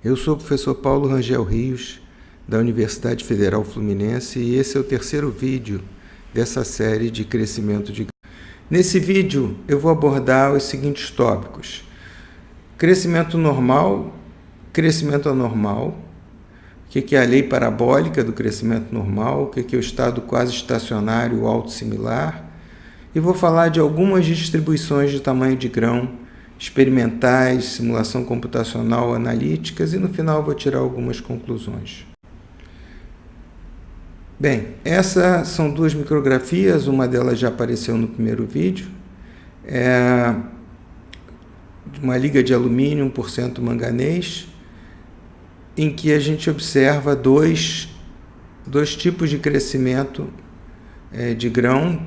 Eu sou o professor Paulo Rangel Rios, da Universidade Federal Fluminense, e esse é o terceiro vídeo dessa série de crescimento de grãos. Nesse vídeo eu vou abordar os seguintes tópicos: crescimento normal, crescimento anormal, o que é a lei parabólica do crescimento normal, o que é o estado quase estacionário autossimilar, e vou falar de algumas distribuições de tamanho de grão experimentais, simulação computacional, analíticas, e no final vou tirar algumas conclusões. Bem, essas são duas micrografias, uma delas já apareceu no primeiro vídeo. É uma liga de alumínio 1% manganês, em que a gente observa dois tipos de crescimento de grão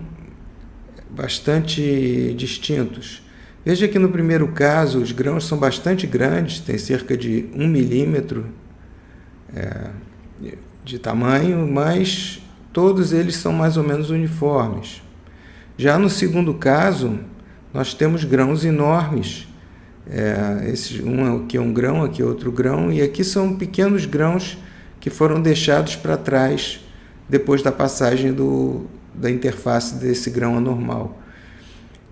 bastante distintos. Veja que no primeiro caso os grãos são bastante grandes, tem cerca de 1 milímetro de tamanho, mas todos eles são mais ou menos uniformes. Já no segundo caso, nós temos grãos enormes. Aqui é um grão, aqui é outro grão, e aqui são pequenos grãos que foram deixados para trás depois da passagem da interface desse grão anormal.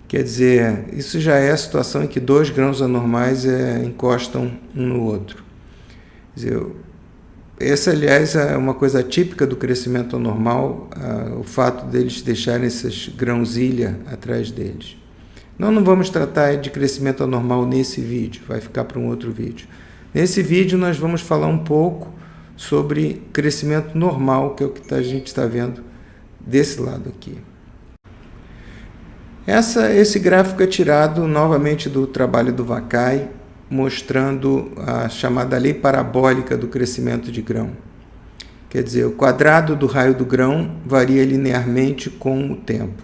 Quer dizer, isso já é a situação em que dois grãos anormais encostam um no outro. Quer dizer, essa, aliás, é uma coisa típica do crescimento anormal, o fato deles deixarem esses grãos-ilha atrás deles. Nós não vamos tratar de crescimento anormal nesse vídeo, vai ficar para um outro vídeo. Nesse vídeo nós vamos falar um pouco sobre crescimento normal, que é o que a gente está vendo desse lado aqui. Esse gráfico é tirado novamente do trabalho do Vakai, mostrando a chamada lei parabólica do crescimento de grão. Quer dizer, o quadrado do raio do grão varia linearmente com o tempo.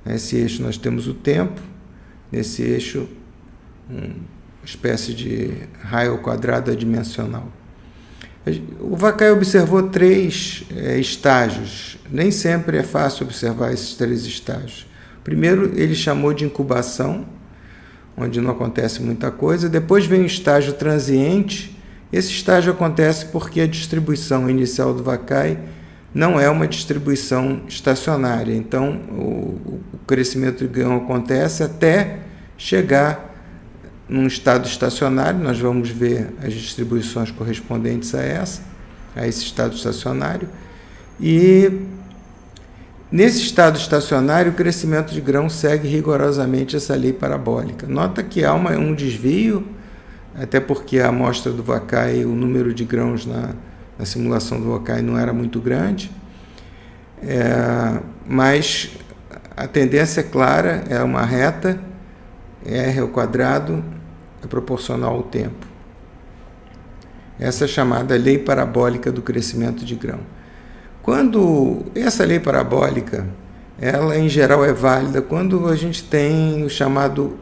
Nesse eixo nós temos o tempo, nesse eixo uma espécie de raio ao quadrado adimensional. O Vakai observou 3 estágios. Nem sempre é fácil observar esses 3 estágios. Primeiro ele chamou de incubação, onde não acontece muita coisa. Depois vem o estágio transiente. Esse estágio acontece porque a distribuição inicial do Vakai não é uma distribuição estacionária. Então, o crescimento de grão acontece até chegar num estado estacionário. Nós vamos ver as distribuições correspondentes a esse estado estacionário. E nesse estado estacionário, o crescimento de grão segue rigorosamente essa lei parabólica. Nota que há um desvio, até porque a amostra do Vakai, o número de grãos na simulação do Vakai não era muito grande, mas a tendência é clara, é uma reta, R ao quadrado é proporcional ao tempo. Essa é a chamada lei parabólica do crescimento de grão. Quando essa lei parabólica, ela em geral é válida quando a gente tem o chamado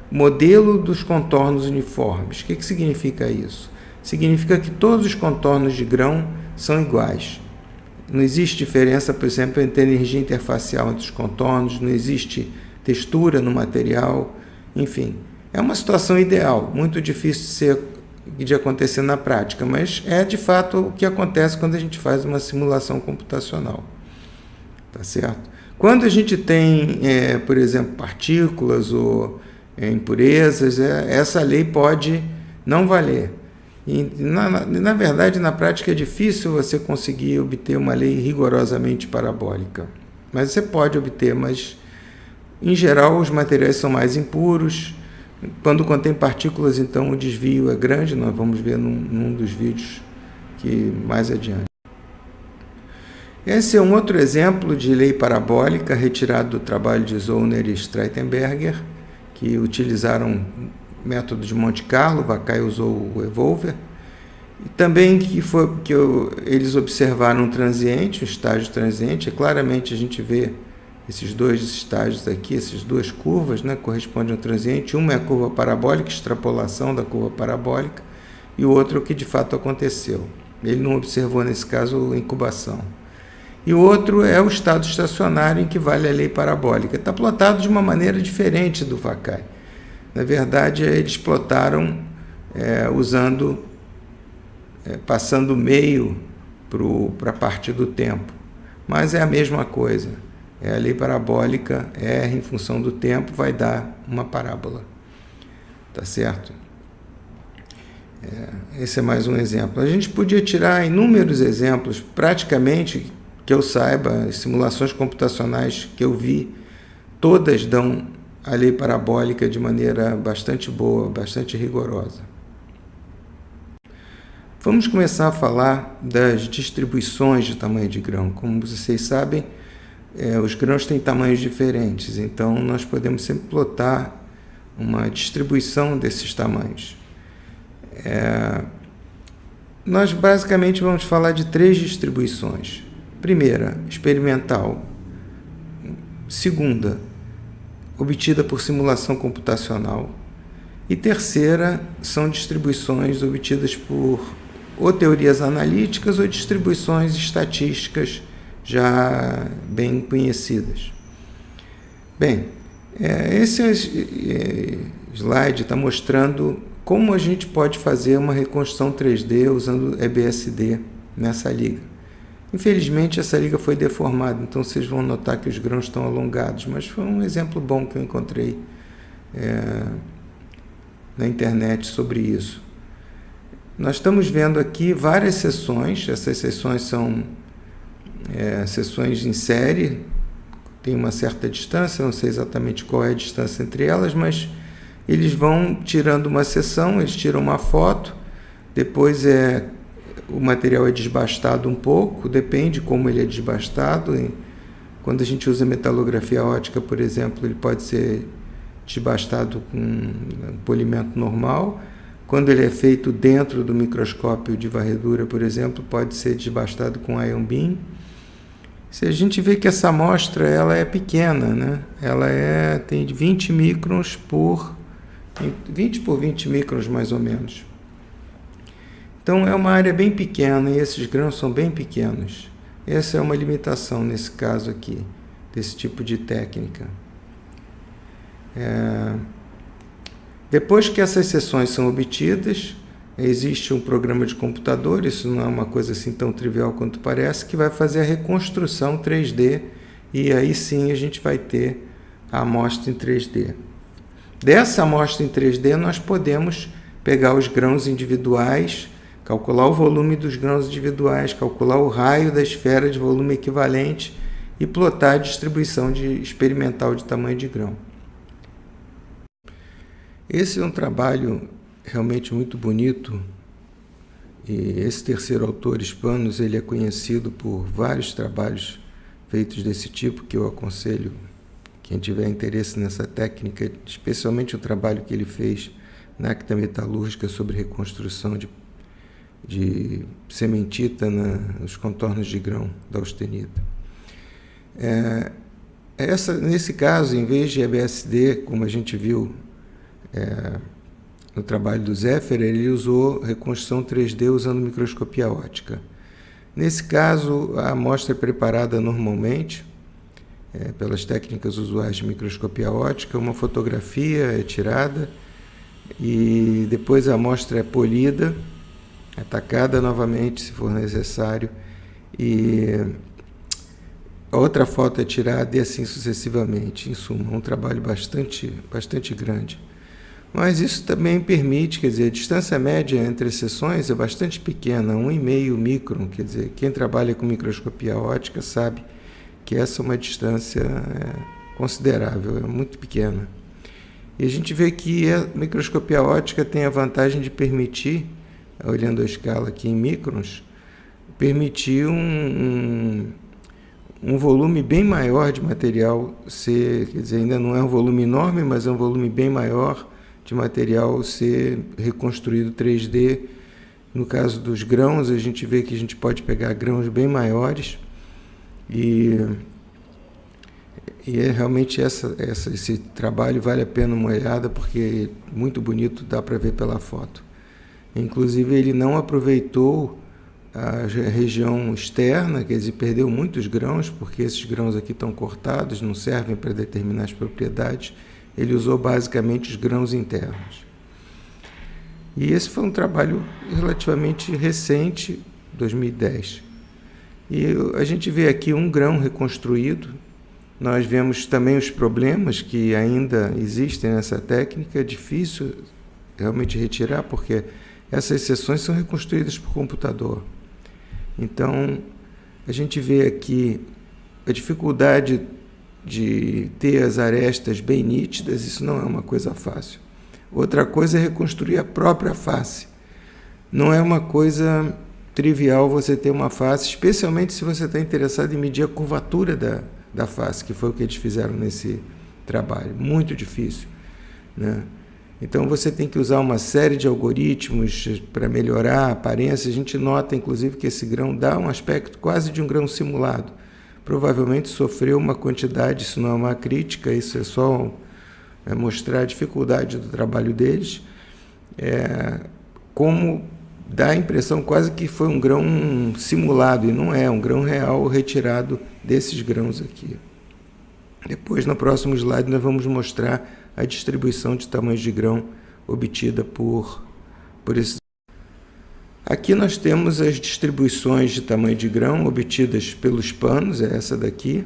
modelo dos contornos uniformes. O que significa isso? Significa que todos os contornos de grão são iguais. Não existe diferença, por exemplo, entre a energia interfacial entre os contornos, não existe textura no material, enfim. É uma situação ideal, muito difícil de acontecer na prática, mas é de fato o que acontece quando a gente faz uma simulação computacional. Tá certo? Quando a gente tem, por exemplo, partículas ou impurezas, essa lei pode não valer. E, na verdade, na prática é difícil você conseguir obter uma lei rigorosamente parabólica. Mas você pode obter, mas em geral os materiais são mais impuros. Quando contém partículas, então o desvio é grande, nós vamos ver num dos vídeos mais adiante. Esse é um outro exemplo de lei parabólica retirado do trabalho de Zollner e Streitenberger, que utilizaram método de Monte Carlo. Vakai usou o Evolver, e também eles observaram um transiente, um estágio transiente. Claramente a gente vê esses dois estágios aqui, essas duas curvas, correspondem ao transiente. Uma é a curva parabólica, extrapolação da curva parabólica, e o outro é o que de fato aconteceu. Ele não observou nesse caso incubação. E o outro é o estado estacionário, em que vale a lei parabólica. Está plotado de uma maneira diferente do Vakai. Na verdade, eles plotaram usando passando o meio para a parte do tempo. Mas é a mesma coisa. É a lei parabólica, R em função do tempo vai dar uma parábola. Tá certo? Esse é mais um exemplo. A gente podia tirar inúmeros exemplos, praticamente, que eu saiba, as simulações computacionais que eu vi, todas dão a lei parabólica de maneira bastante boa, bastante rigorosa. Vamos começar a falar das distribuições de tamanho de grão. Como vocês sabem, os grãos têm tamanhos diferentes, então nós podemos sempre plotar uma distribuição desses tamanhos. Nós basicamente vamos falar de 3 distribuições. Primeira, experimental. Segunda, obtida por simulação computacional. E terceira, são distribuições obtidas por ou teorias analíticas ou distribuições estatísticas já bem conhecidas. Bem, esse slide está mostrando como a gente pode fazer uma reconstrução 3D usando EBSD nessa liga. Infelizmente, essa liga foi deformada, então vocês vão notar que os grãos estão alongados, mas foi um exemplo bom que eu encontrei na internet sobre isso. Nós estamos vendo aqui várias seções, essas seções são seções em série, tem uma certa distância, não sei exatamente qual é a distância entre elas, mas eles vão tirando uma seção, eles tiram uma foto, depois o material é desbastado um pouco, depende como ele é desbastado. Quando a gente usa metalografia ótica, por exemplo, ele pode ser desbastado com um polimento normal. Quando ele é feito dentro do microscópio de varredura, por exemplo, pode ser desbastado com ion beam. Se a gente vê que essa amostra ela é pequena, né? Ela tem 20 microns por 20 por 20 microns mais ou menos. Então é uma área bem pequena e esses grãos são bem pequenos. Essa é uma limitação nesse caso aqui, desse tipo de técnica. Depois que essas seções são obtidas, existe um programa de computador, isso não é uma coisa assim tão trivial quanto parece, que vai fazer a reconstrução 3D e aí sim a gente vai ter a amostra em 3D. Dessa amostra em 3D nós podemos pegar os grãos individuais, calcular o volume dos grãos individuais, calcular o raio da esfera de volume equivalente e plotar a distribuição experimental de tamanho de grão. Esse é um trabalho realmente muito bonito e esse terceiro autor, Spanos, ele é conhecido por vários trabalhos feitos desse tipo que eu aconselho quem tiver interesse nessa técnica, especialmente o trabalho que ele fez na acta metalúrgica sobre reconstrução de cementita nos contornos de grão da austenita. Nesse caso, em vez de EBSD, como a gente viu no trabalho do Zeffer, ele usou reconstrução 3D usando microscopia óptica. Nesse caso, a amostra é preparada normalmente pelas técnicas usuais de microscopia óptica, uma fotografia é tirada e depois a amostra é polida, atacada novamente se for necessário e outra foto é tirada e assim sucessivamente. Em suma, um trabalho bastante grande. Mas isso também permite, quer dizer, a distância média entre as seções é bastante pequena, 1,5 micron, quer dizer, quem trabalha com microscopia óptica sabe que essa é uma distância considerável, é muito pequena. E a gente vê que a microscopia óptica tem a vantagem de permitir, olhando a escala aqui em microns, permitir um volume bem maior de material ser, quer dizer, ainda não é um volume enorme, mas é um volume bem maior de material ser reconstruído 3D. No caso dos grãos, a gente vê que a gente pode pegar grãos bem maiores e realmente esse trabalho vale a pena uma olhada porque é muito bonito, dá para ver pela foto. Inclusive ele não aproveitou a região externa, quer dizer, perdeu muitos grãos, porque esses grãos aqui estão cortados, não servem para determinar as propriedades. Ele usou basicamente os grãos internos. E esse foi um trabalho relativamente recente, 2010. E a gente vê aqui um grão reconstruído. Nós vemos também os problemas que ainda existem nessa técnica. É difícil realmente retirar, porque essas seções são reconstruídas por computador. Então, a gente vê aqui a dificuldade de ter as arestas bem nítidas. Isso não é uma coisa fácil. Outra coisa é reconstruir a própria face. Não é uma coisa trivial você ter uma face, especialmente se você está interessado em medir a curvatura da face, que foi o que eles fizeram nesse trabalho. Muito difícil, né? Então você tem que usar uma série de algoritmos para melhorar a aparência. A gente nota, inclusive, que esse grão dá um aspecto quase de um grão simulado. Provavelmente sofreu uma quantidade, isso não é uma crítica, isso é só mostrar a dificuldade do trabalho deles, como dá a impressão quase que foi um grão simulado, e não é, um grão real retirado desses grãos aqui. Depois, no próximo slide, nós vamos mostrar a distribuição de tamanhos de grão obtida por esse. Aqui nós temos as distribuições de tamanho de grão obtidas pelos panos, é essa daqui,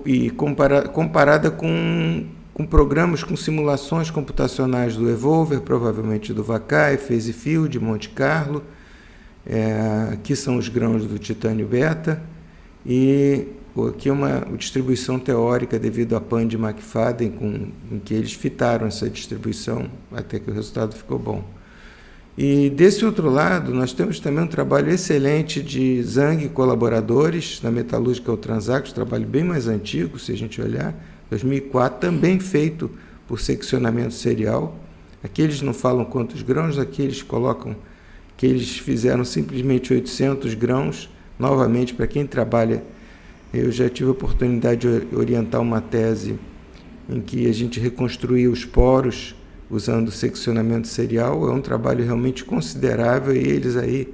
e comparada com programas, com simulações computacionais do Evolver, provavelmente do Vakai, Phase Field, Monte Carlo. Aqui são os grãos do titânio beta, e aqui uma distribuição teórica devido a PAN de McFadden, em que eles fitaram essa distribuição até que o resultado ficou bom. E desse outro lado, nós temos também um trabalho excelente de Zhang e colaboradores na metalúrgica ao Transact, um trabalho bem mais antigo, se a gente olhar, 2004, também feito por seccionamento serial. Aqui eles não falam quantos grãos, aqui eles colocam que eles fizeram simplesmente 800 grãos. Novamente, para quem trabalha, eu já tive a oportunidade de orientar uma tese em que a gente reconstruía os poros usando seccionamento serial. É um trabalho realmente considerável, e eles aí,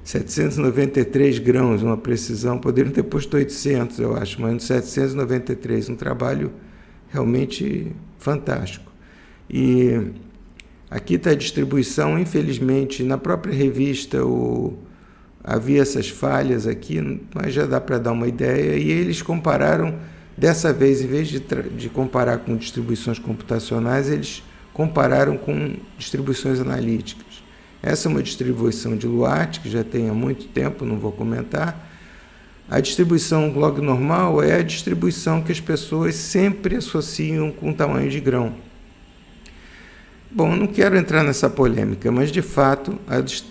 793 grãos, uma precisão, poderiam ter posto 800, eu acho, mas 793, um trabalho realmente fantástico. E aqui está a distribuição. Infelizmente, na própria revista havia essas falhas aqui, mas já dá para dar uma ideia, e eles compararam, dessa vez, em vez de comparar com distribuições computacionais, eles compararam com distribuições analíticas. Essa é uma distribuição de Luat, que já tem há muito tempo, não vou comentar. A distribuição log normal é a distribuição que as pessoas sempre associam com o tamanho de grão. Bom, eu não quero entrar nessa polêmica, mas, de fato,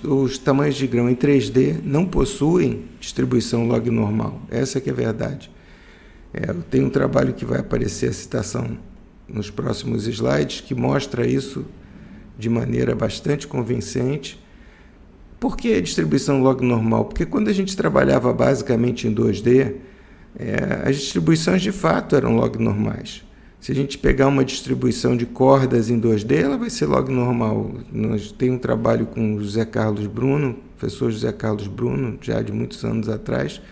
os tamanhos de grão em 3D não possuem distribuição log normal. Essa que é a verdade. Eu tenho um trabalho que vai aparecer a citação nos próximos slides, que mostra isso de maneira bastante convincente. Por que a distribuição log normal? Porque quando a gente trabalhava basicamente em 2D, as distribuições de fato eram log normais. Se a gente pegar uma distribuição de cordas em 2D, ela vai ser log normal. Nós temos um trabalho com o José Carlos Bruno, professor José Carlos Bruno, já de muitos anos atrás,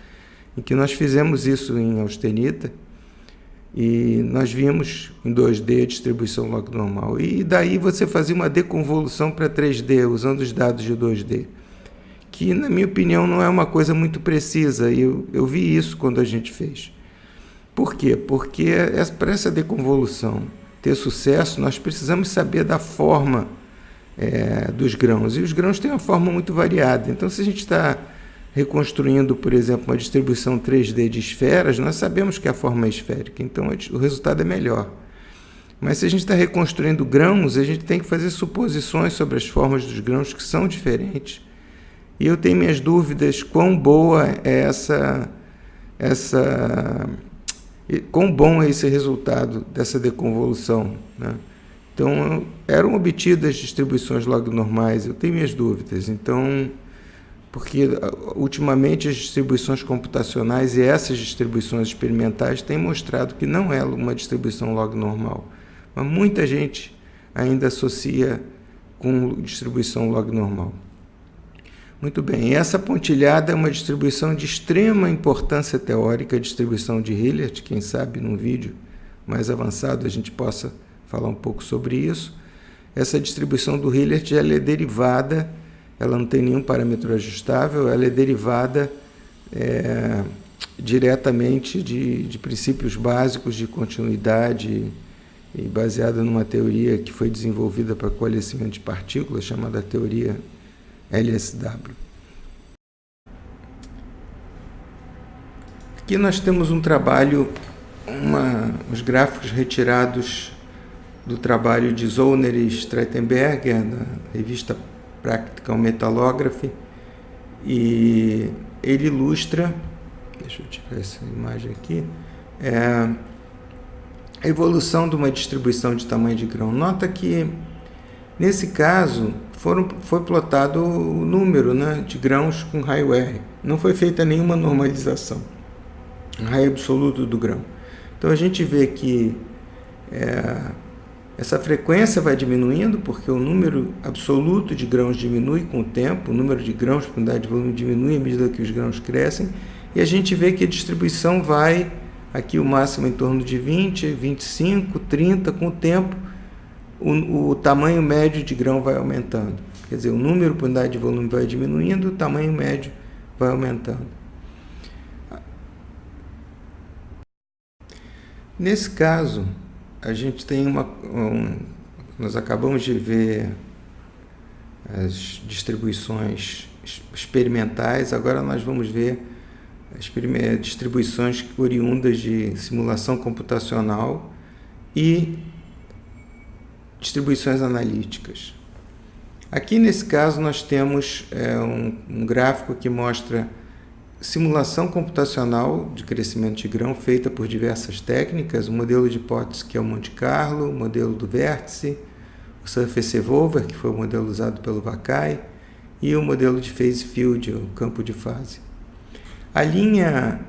em que nós fizemos isso em austenita, e nós vimos em 2D a distribuição log normal. E daí você fazia uma deconvolução para 3D, usando os dados de 2D, que, na minha opinião, não é uma coisa muito precisa, e eu vi isso quando a gente fez. Por quê? Porque para essa deconvolução ter sucesso, nós precisamos saber da forma dos grãos, e os grãos têm uma forma muito variada. Então, se a gente está reconstruindo, por exemplo, uma distribuição 3D de esferas, nós sabemos que a forma é esférica, então o resultado é melhor. Mas se a gente está reconstruindo grãos, a gente tem que fazer suposições sobre as formas dos grãos que são diferentes. E eu tenho minhas dúvidas quão boa é quão bom é esse resultado dessa deconvolução, né? Então, eram obtidas distribuições log normais, eu tenho minhas dúvidas. Então, porque ultimamente as distribuições computacionais e essas distribuições experimentais têm mostrado que não é uma distribuição log normal. Mas muita gente ainda associa com distribuição log normal. Muito bem, e essa pontilhada é uma distribuição de extrema importância teórica, a distribuição de Hilliard. Quem sabe num vídeo mais avançado a gente possa falar um pouco sobre isso. Essa distribuição do Hilbert ela é derivada, ela não tem nenhum parâmetro ajustável, ela é derivada diretamente de princípios básicos de continuidade e baseada numa teoria que foi desenvolvida para coalescimento de partículas, chamada teoria LSW. Aqui nós temos um trabalho, os gráficos retirados do trabalho de Zollner e Streitenberger, da revista Practical Metallography, e ele ilustra, deixa eu tirar essa imagem aqui, a evolução de uma distribuição de tamanho de grão. Nota que, nesse caso, foi plotado o número, né, de grãos com raio R. Não foi feita nenhuma normalização, raio absoluto do grão. Então a gente vê que essa frequência vai diminuindo, porque o número absoluto de grãos diminui com o tempo, o número de grãos por unidade de volume diminui à medida que os grãos crescem, e a gente vê que a distribuição vai, aqui o máximo em torno de 20, 25, 30, com o tempo o tamanho médio de grão vai aumentando. Quer dizer, o número por unidade de volume vai diminuindo, o tamanho médio vai aumentando. Nesse caso, a gente tem nós acabamos de ver as distribuições experimentais, agora nós vamos ver as distribuições oriundas de simulação computacional e distribuições analíticas. Aqui nesse caso nós temos um gráfico que mostra simulação computacional de crescimento de grão feita por diversas técnicas, o modelo de hipótese que é o Monte Carlo, o modelo do vértice, o Surface Evolver, que foi o modelo usado pelo Vakai, e o modelo de phase field, o campo de fase. A linha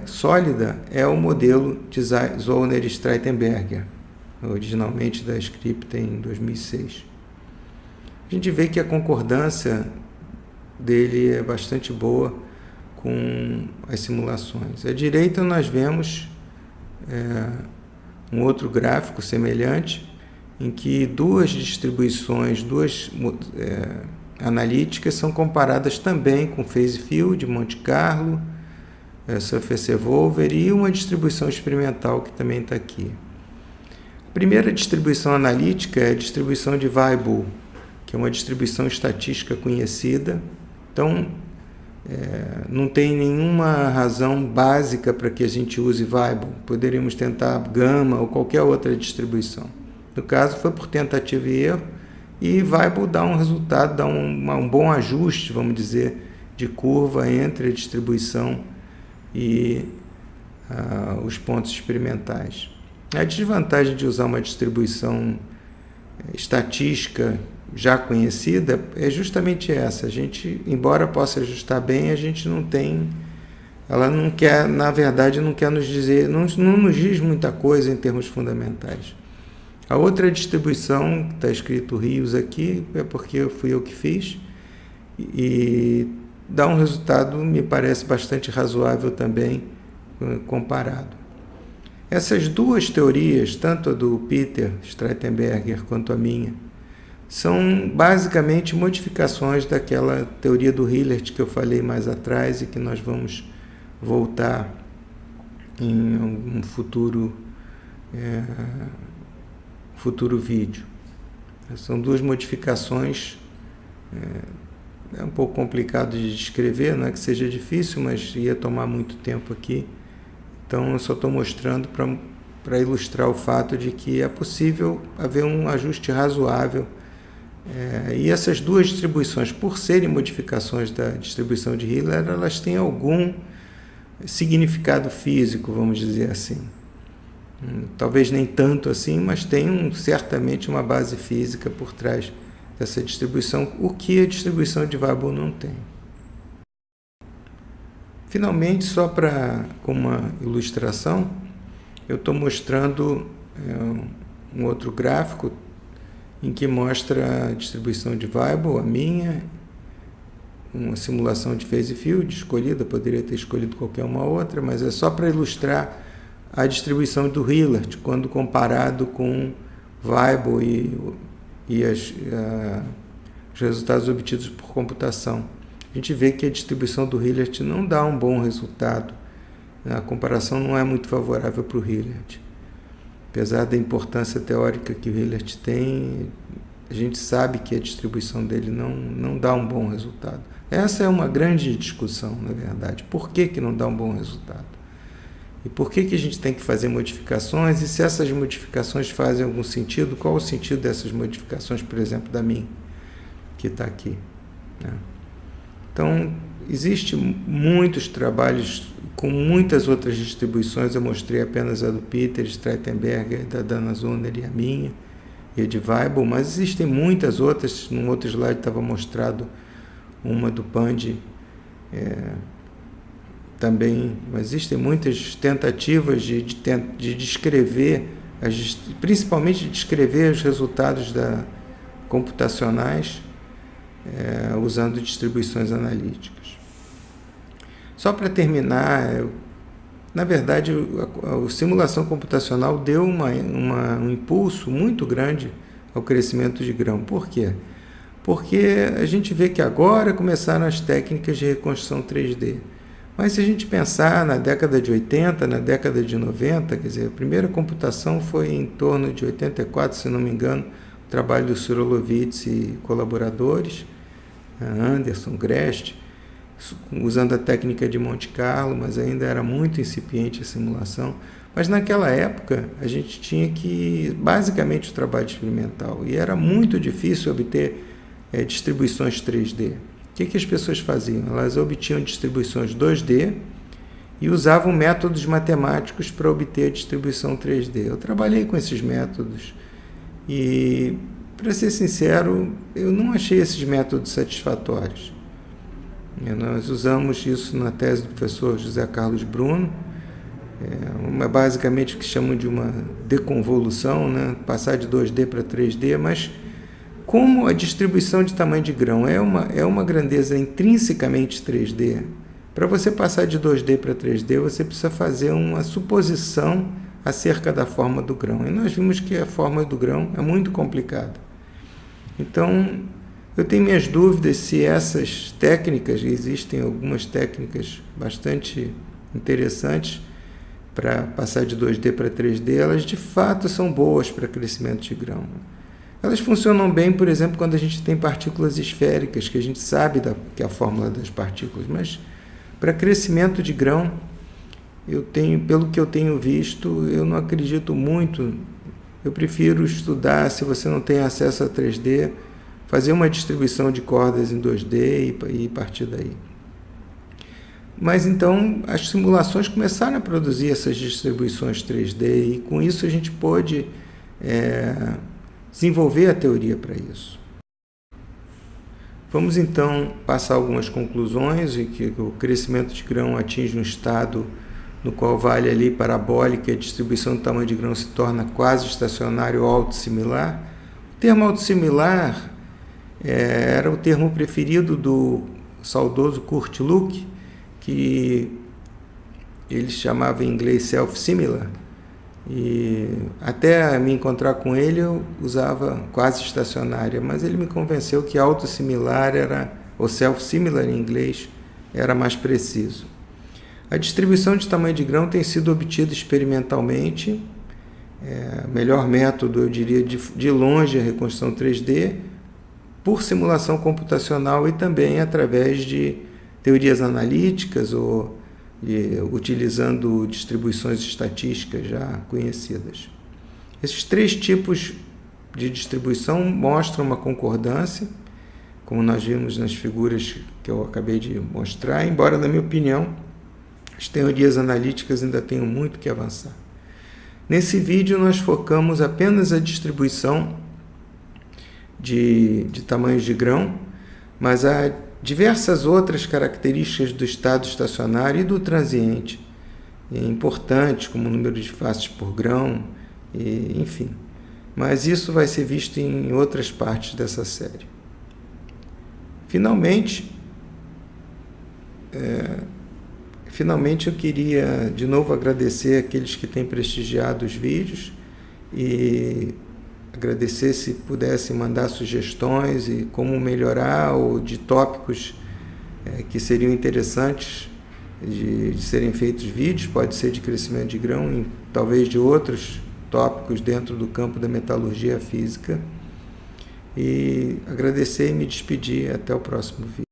sólida é o modelo de Zollner e Streitenberger, originalmente da Scripta em 2006. A gente vê que a concordância dele é bastante boa com as simulações. À direita nós vemos um outro gráfico semelhante, em que duas distribuições, analíticas são comparadas também com phase field, Monte Carlo, Surface Evolver e uma distribuição experimental que também está aqui. A primeira distribuição analítica é a distribuição de Weibull, que é uma distribuição estatística conhecida. Então, não tem nenhuma razão básica para que a gente use Weibull. Poderíamos tentar Gama ou qualquer outra distribuição. No caso, foi por tentativa e erro, e Weibull dá um resultado, dá um bom ajuste, vamos dizer, de curva entre a distribuição e os pontos experimentais. A desvantagem de usar uma distribuição estatística já conhecida é justamente essa. A gente, embora possa ajustar bem, a gente não tem, ela não quer, na verdade, não quer nos dizer, não nos diz muita coisa em termos fundamentais. A outra distribuição, que está escrito Rios aqui, é porque fui eu que fiz, e dá um resultado, me parece, bastante razoável também, comparado. Essas duas teorias, tanto a do Peter Streitenberger quanto a minha, são basicamente modificações daquela teoria do Hilbert que eu falei mais atrás e que nós vamos voltar em um futuro vídeo. São duas modificações, é um pouco complicado de descrever, não é que seja difícil, mas ia tomar muito tempo aqui. Então eu só estou mostrando para ilustrar o fato de que é possível haver um ajuste razoável. E essas duas distribuições, por serem modificações da distribuição de Hiller, elas têm algum significado físico, vamos dizer assim. Talvez nem tanto assim, mas tem certamente uma base física por trás dessa distribuição, o que a distribuição de Weibull não tem. Finalmente, só como uma ilustração, eu estou mostrando um outro gráfico em que mostra a distribuição de Weibull, a minha, uma simulação de phase field escolhida, poderia ter escolhido qualquer uma outra, mas é só para ilustrar a distribuição do Hilbert quando comparado com Weibull e os resultados obtidos por computação. A gente vê que a distribuição do Hilliard não dá um bom resultado. A comparação não é muito favorável para o Hilliard. Apesar da importância teórica que o Hilliard tem, a gente sabe que a distribuição dele não dá um bom resultado. Essa é uma grande discussão, na verdade. Por que não dá um bom resultado? E por que a gente tem que fazer modificações? E se essas modificações fazem algum sentido, qual o sentido dessas modificações, por exemplo, da minha, que está aqui, né? Então, existem muitos trabalhos com muitas outras distribuições. Eu mostrei apenas a do Peter Streitenberger, da Dana Zunner e a minha, e a de Weibull, mas existem muitas outras. Num outro slide estava mostrado uma do Pandey também, mas existem muitas tentativas de descrever, principalmente de descrever os resultados computacionais usando distribuições analíticas. Só para terminar, na verdade, a simulação computacional deu um impulso muito grande ao crescimento de grão. Por quê? Porque a gente vê que agora começaram as técnicas de reconstrução 3D. Mas se a gente pensar na década de 80, na década de 90, quer dizer, a primeira computação foi em torno de 84, se não me engano, o trabalho do Sorolovitz e colaboradores, Anderson, Grest, usando a técnica de Monte Carlo, mas ainda era muito incipiente a simulação. Mas naquela época a gente tinha basicamente o trabalho experimental, e era muito difícil obter distribuições 3D. O que as pessoas faziam? Elas obtinham distribuições 2D e usavam métodos matemáticos para obter a distribuição 3D. Eu trabalhei com esses métodos e, para ser sincero, eu não achei esses métodos satisfatórios. Nós usamos isso na tese do professor José Carlos Bruno, basicamente o que chamam de uma deconvolução, né? Passar de 2D para 3D, mas como a distribuição de tamanho de grão é uma grandeza intrinsecamente 3D, para você passar de 2D para 3D, você precisa fazer uma suposição acerca da forma do grão. E nós vimos que a forma do grão é muito complicada. Então, eu tenho minhas dúvidas se essas técnicas, existem algumas técnicas bastante interessantes para passar de 2D para 3D, elas de fato são boas para crescimento de grão. Elas funcionam bem, por exemplo, quando a gente tem partículas esféricas, que a gente sabe que é a fórmula das partículas, mas para crescimento de grão, pelo que eu tenho visto, eu não acredito muito. Eu prefiro estudar, se você não tem acesso a 3D, fazer uma distribuição de cordas em 2D e partir daí. Mas então as simulações começaram a produzir essas distribuições 3D e com isso a gente pôde desenvolver a teoria para isso. Vamos então passar algumas conclusões, e que o crescimento de grão atinge um estado no qual vale a lei parabólica e a distribuição do tamanho de grão se torna quase estacionário ou autossimilar. O termo autossimilar era o termo preferido do saudoso Kurt Luke, que ele chamava em inglês self-similar, e até me encontrar com ele eu usava quase estacionária, mas ele me convenceu que autossimilar ou self-similar em inglês era mais preciso. A distribuição de tamanho de grão tem sido obtida experimentalmente, melhor método, eu diria, de longe a reconstrução 3D, por simulação computacional e também através de teorias analíticas ou utilizando distribuições estatísticas já conhecidas. Esses três tipos de distribuição mostram uma concordância, como nós vimos nas figuras que eu acabei de mostrar, embora, na minha opinião, as teorias analíticas ainda tenham muito que avançar. Nesse vídeo, nós focamos apenas a distribuição de tamanhos de grão, mas há diversas outras características do estado estacionário e do transiente, importantes, como o número de faces por grão, enfim. Mas isso vai ser visto em outras partes dessa série. Finalmente, eu queria de novo agradecer aqueles que têm prestigiado os vídeos e agradecer se pudesse mandar sugestões e como melhorar, ou de tópicos que seriam interessantes de serem feitos vídeos, pode ser de crescimento de grão, e talvez de outros tópicos dentro do campo da metalurgia física. E agradecer e me despedir. Até o próximo vídeo.